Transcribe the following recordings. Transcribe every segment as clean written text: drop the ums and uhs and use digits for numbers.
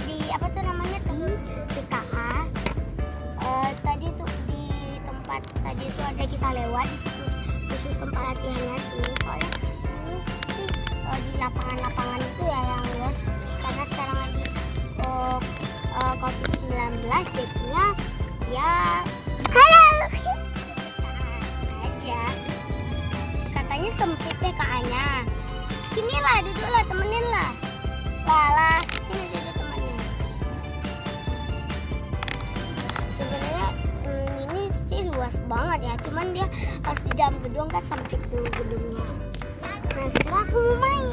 di apa tuh namanya tuh PKA. Tadi tuh di tempat tadi tuh ada kita lewat di situ khusus tempat latihannya sini, soalnya ini sih di lapangan-lapangan itu ya yang luas karena sekarang lagi COVID-19 jadinya ya halo aja katanya sempit PKA-nya. Sinilah duduklah, temenin lah. Lala, sini duduk temenin. Sebenarnya ini sih luas banget ya, cuman dia harus di dalam gedung kan sempit tuh gedungnya. Nah, setelah aku main.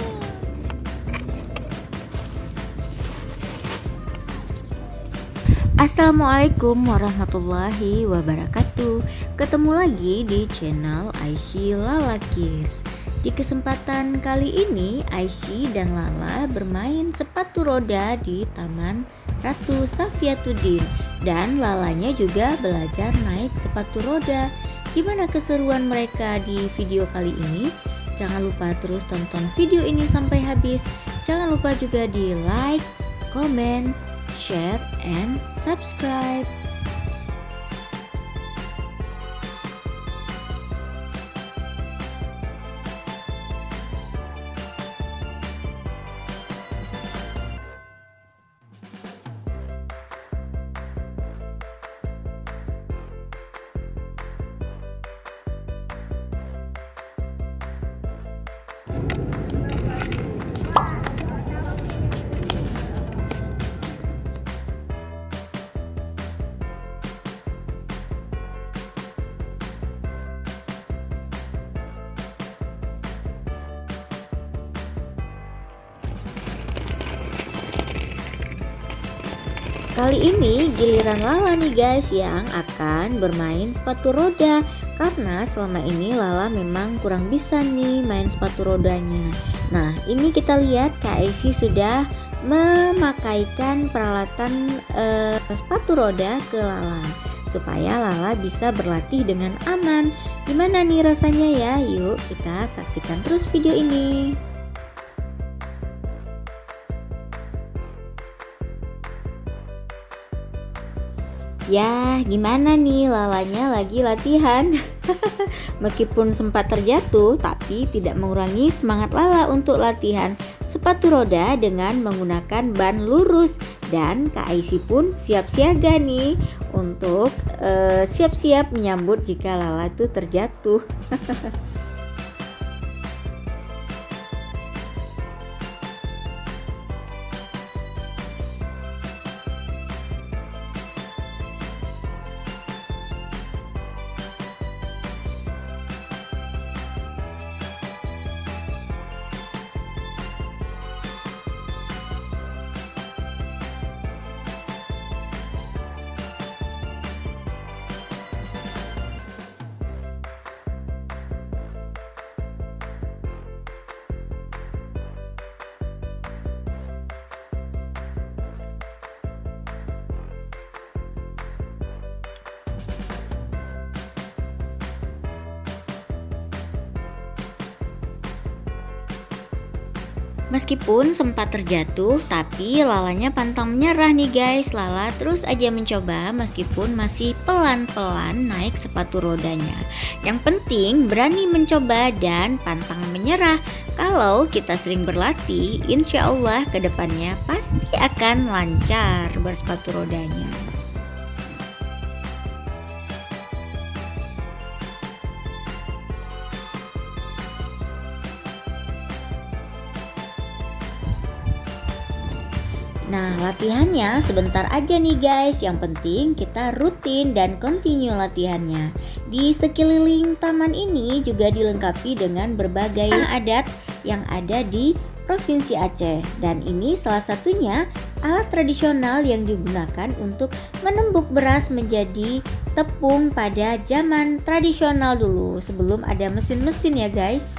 Assalamualaikum warahmatullahi wabarakatuh. Ketemu lagi di channel Aishi Lala Kids. Di kesempatan kali ini Aishi dan Lala bermain sepatu roda di Taman Ratu Safiatuddin, dan Lalanya juga belajar naik sepatu roda. Gimana keseruan mereka di video kali ini? Jangan lupa terus tonton video ini sampai habis. Jangan lupa juga di like, comment, share, and subscribe. Kali ini giliran Lala nih guys yang akan bermain sepatu roda, karena selama ini Lala memang kurang bisa nih main sepatu rodanya. Nah, ini kita lihat Kak Aishi sudah memakaikan peralatan sepatu roda ke Lala supaya Lala bisa berlatih dengan aman. Gimana nih rasanya ya? Yuk kita saksikan terus video ini. Ya, gimana nih Lalanya lagi latihan? Meskipun sempat terjatuh, tapi tidak mengurangi semangat Lala untuk latihan sepatu roda dengan menggunakan ban lurus. Dan Kak Aishi pun siap siaga nih untuk siap-siap menyambut jika Lala tuh terjatuh. Meskipun sempat terjatuh, tapi Lalanya pantang menyerah nih guys. Lala terus aja mencoba meskipun masih pelan-pelan naik sepatu rodanya. Yang penting berani mencoba dan pantang menyerah. Kalau kita sering berlatih, insya Allah kedepannya pasti akan lancar bersepatu rodanya. Nah, latihannya sebentar aja nih guys. Yang penting kita rutin dan continue latihannya. Di sekeliling taman ini juga dilengkapi dengan berbagai adat yang ada di Provinsi Aceh. Dan ini salah satunya alat tradisional yang digunakan untuk menembuk beras menjadi tepung pada zaman tradisional dulu, sebelum ada mesin-mesin ya guys.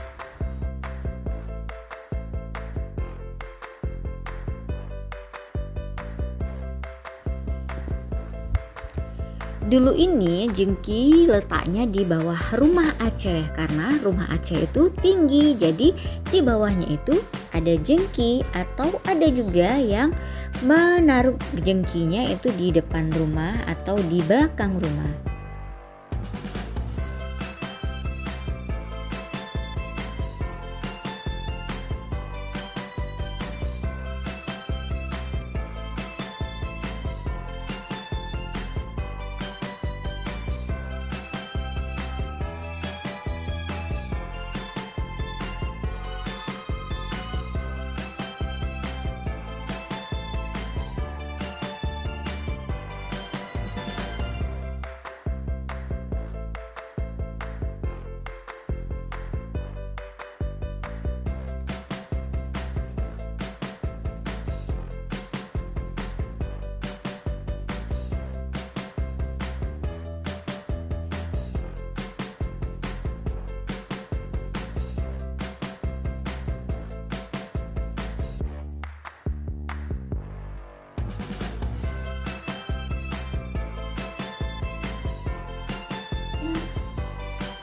Dulu ini Jengki letaknya di bawah rumah Aceh karena rumah Aceh itu tinggi, jadi di bawahnya itu ada Jengki, atau ada juga yang menaruh jengkinya itu di depan rumah atau di belakang rumah.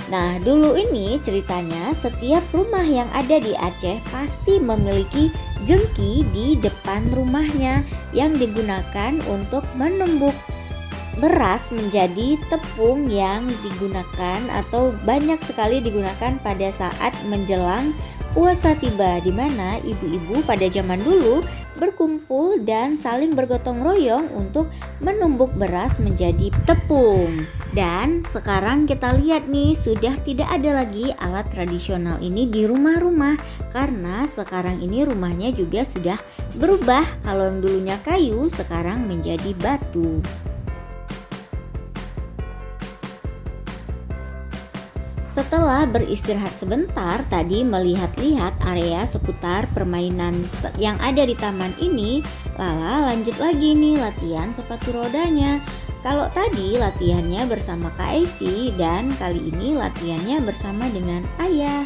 Nah, dulu ini ceritanya setiap rumah yang ada di Aceh pasti memiliki jengki di depan rumahnya yang digunakan untuk menumbuk beras menjadi tepung yang digunakan atau banyak sekali digunakan pada saat menjelang puasa tiba, di mana ibu-ibu pada zaman dulu berkumpul dan saling bergotong royong untuk menumbuk beras menjadi tepung. Dan sekarang kita lihat nih, sudah tidak ada lagi alat tradisional ini di rumah-rumah karena sekarang ini rumahnya juga sudah berubah. Kalau yang dulunya kayu, sekarang menjadi batu. Setelah beristirahat sebentar tadi melihat-lihat area seputar permainan yang ada di taman ini, Lala lanjut lagi nih latihan sepatu rodanya. Kalau tadi latihannya bersama Kak Aisy dan kali ini latihannya bersama dengan ayah.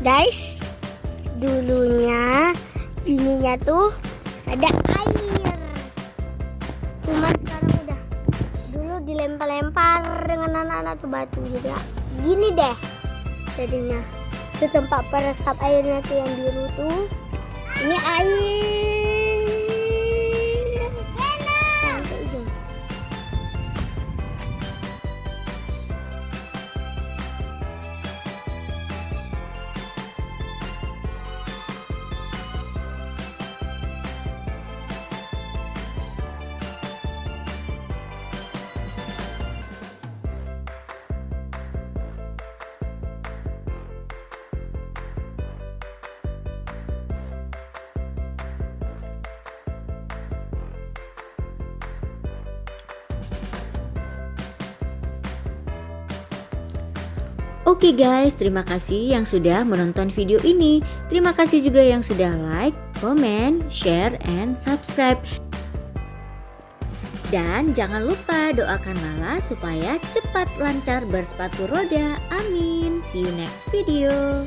Guys, dulunya ininya tuh ada air. Cuma sekarang udah, dulu dilempar-lempar dengan anak-anak tuh batu juga. Gini deh jadinya. Itu tempat peresap airnya tuh yang biru tuh. Ini air. Sampai ujung. Oke guys, terima kasih yang sudah menonton video ini. Terima kasih juga yang sudah like, comment, share, and subscribe. Dan jangan lupa doakan Lala supaya cepat lancar bersepatu roda. Amin. See you next video.